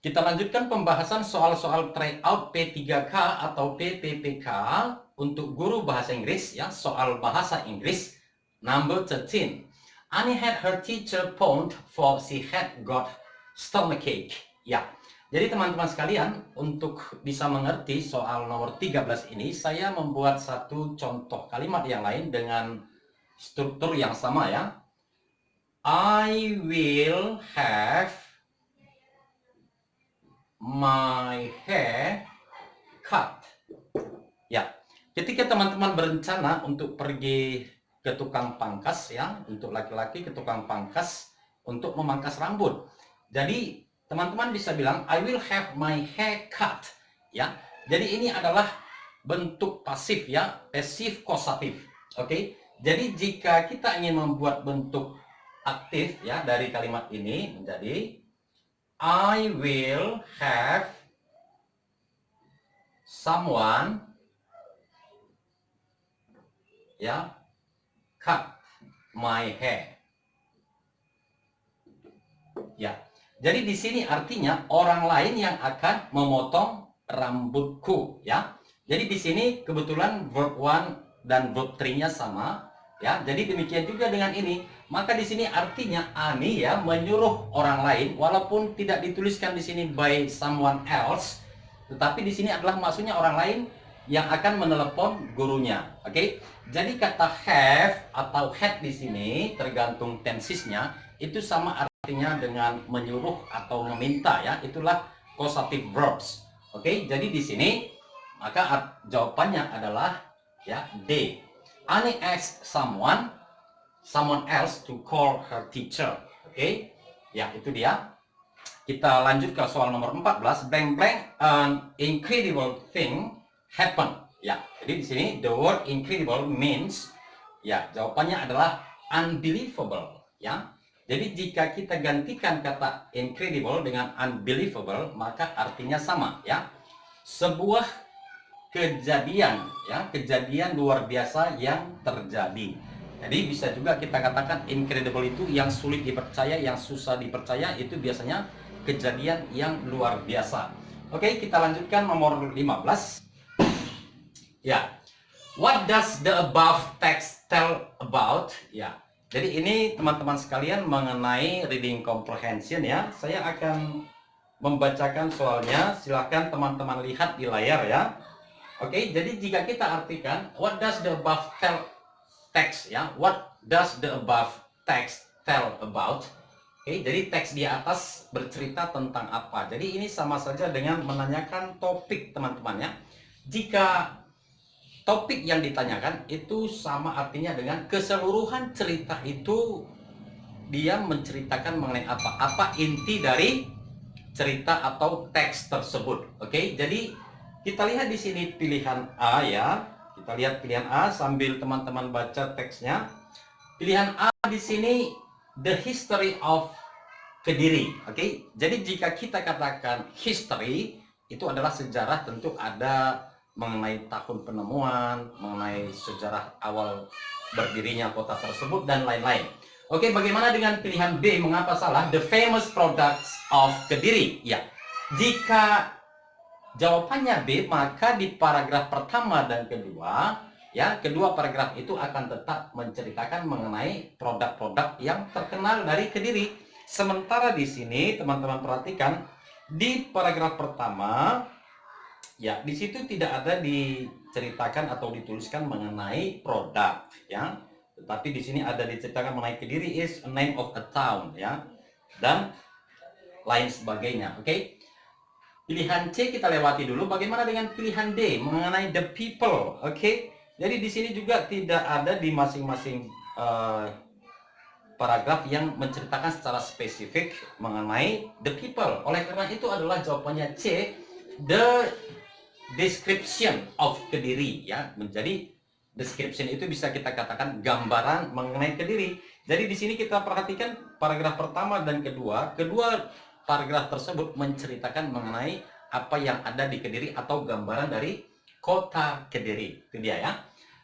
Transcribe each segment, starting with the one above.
Kita lanjutkan pembahasan soal-soal tryout P3K atau PPPK untuk guru bahasa Inggris ya, soal bahasa Inggris number 13. Annie had her teacher pound for she had got stomachache. Ya. Jadi teman-teman sekalian, untuk bisa mengerti soal nomor 13 ini, saya membuat satu contoh kalimat yang lain dengan struktur yang sama ya. I will have my hair cut. Ya, ketika teman-teman berencana untuk pergi ke tukang pangkas ya, untuk laki-laki ke tukang pangkas untuk memangkas rambut. Jadi teman-teman bisa bilang I will have my hair cut. Ya, jadi ini adalah bentuk pasif ya, pasif kosatif. Oke, jadi jika kita ingin membuat bentuk aktif ya dari kalimat ini menjadi I will have someone ya cut my hair. Ya. Jadi di sini artinya orang lain yang akan memotong rambutku ya. Jadi di sini kebetulan verb 1 dan verb 3-nya sama ya. Jadi demikian juga dengan ini. Maka di sini artinya Ani ya menyuruh orang lain walaupun tidak dituliskan di sini by someone else, tetapi di sini adalah maksudnya orang lain yang akan menelepon gurunya. Oke. Jadi kata have atau had di sini tergantung tensesnya itu sama artinya dengan menyuruh atau meminta ya. Itulah causative verbs. Oke. Jadi di sini maka jawabannya adalah ya D. Annie asked someone else to call her teacher. Oke. Ya, itu dia. Kita lanjut ke soal nomor 14. Blank blank, an incredible thing happen. Ya, jadi di sini the word incredible means ya, jawabannya adalah unbelievable ya. Jadi jika kita gantikan kata incredible dengan unbelievable, maka artinya sama ya. Sebuah kejadian ya, kejadian luar biasa yang terjadi. Jadi bisa juga kita katakan incredible itu yang sulit dipercaya, yang susah dipercaya, itu biasanya kejadian yang luar biasa. Oke, kita lanjutkan nomor 15. Ya, what does the above text tell about? Ya, jadi ini teman-teman sekalian mengenai reading comprehension ya. Saya akan membacakan soalnya, silahkan teman-teman lihat di layar ya. Oke, jadi jika kita artikan what does the above tell text ya, what does the above text tell about? Oke, jadi teks di atas bercerita tentang apa. Jadi ini sama saja dengan menanyakan topik teman-teman ya. Jika topik yang ditanyakan itu sama artinya dengan keseluruhan cerita itu dia menceritakan mengenai apa? Apa inti dari cerita atau teks tersebut. Oke, jadi kita lihat di sini pilihan A ya. Kita lihat pilihan A sambil teman-teman baca teksnya. Pilihan A di sini the history of Kediri. Oke, jadi jika kita katakan history itu adalah sejarah, tentu ada mengenai tahun penemuan, mengenai sejarah awal berdirinya kota tersebut dan lain-lain. Oke, bagaimana dengan pilihan B? Mengapa salah? The famous products of Kediri. Ya, jika jawabannya B, maka di paragraf pertama dan kedua, ya, kedua paragraf itu akan tetap menceritakan mengenai produk-produk yang terkenal dari Kediri. Sementara di sini teman-teman perhatikan di paragraf pertama, ya, di situ tidak ada diceritakan atau dituliskan mengenai produk, ya. Tetapi di sini ada diceritakan mengenai Kediri is a name of a town, ya, dan lain sebagainya. Oke. Pilihan C kita lewati dulu. Bagaimana dengan pilihan D mengenai the people? Oke. Jadi di sini juga tidak ada di masing-masing paragraf yang menceritakan secara spesifik mengenai the people. Oleh karena itu adalah jawabannya C, the description of Kediri, ya. Menjadi description itu bisa kita katakan gambaran mengenai Kediri. Jadi di sini kita perhatikan paragraf pertama dan kedua paragraf tersebut menceritakan mengenai apa yang ada di Kediri atau gambaran dari kota Kediri. Itu dia ya.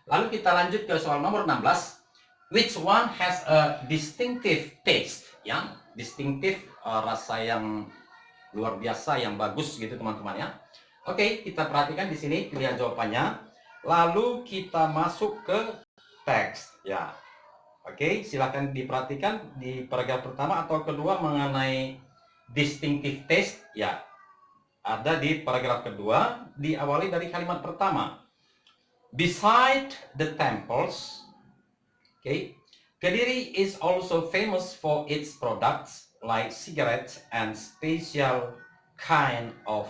Lalu kita lanjut ke soal nomor 16. Which one has a distinctive taste? Ya, distinctive rasa yang luar biasa yang bagus gitu teman-teman ya. Oke, kita perhatikan di sini pilihan jawabannya. Lalu kita masuk ke teks ya. Oke, silakan diperhatikan di paragraf pertama atau kedua mengenai distinctive taste ya. Ada di paragraf kedua, diawali dari kalimat pertama. Beside the temples, okay, Kediri is also famous for its products like cigarettes and special kind of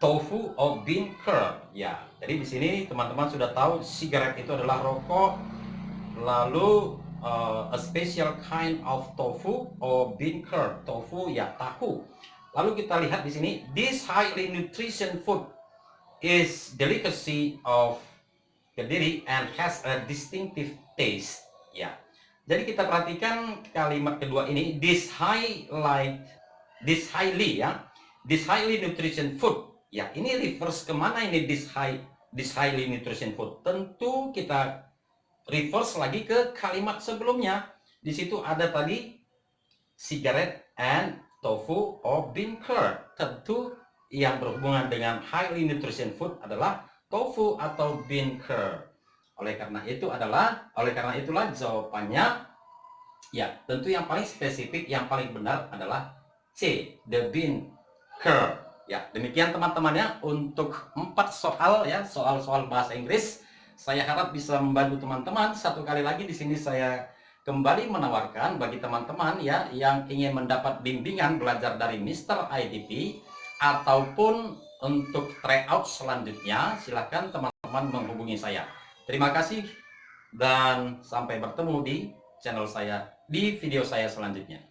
tofu or bean curd. Ya, jadi di sini teman-teman sudah tahu sigaret itu adalah rokok, lalu a special kind of tofu or bean curd. Tofu ya tahu. Lalu kita lihat di sini, this highly nutrition food is delicacy of Kediri and has a distinctive taste. Ya. Jadi kita perhatikan kalimat kedua ini, this highly ya. This highly nutrition food. Ya, ini refers kemana ini this highly nutrition food? Tentu kita reverse lagi ke kalimat sebelumnya. Di situ ada tadi cigarette and tofu or bean curd. Tentu yang berhubungan dengan highly nutrition food adalah tofu atau bean curd. Oleh karena itulah jawabannya ya, tentu yang paling spesifik, yang paling benar adalah C, the bean curd. Ya, demikian teman-teman ya untuk 4 soal ya, soal-soal bahasa Inggris. Saya harap bisa membantu teman-teman. Satu kali lagi di sini saya kembali menawarkan bagi teman-teman ya yang ingin mendapat bimbingan belajar dari Mr. IDP ataupun untuk tryout selanjutnya, silakan teman-teman menghubungi saya. Terima kasih dan sampai bertemu di channel saya di video saya selanjutnya.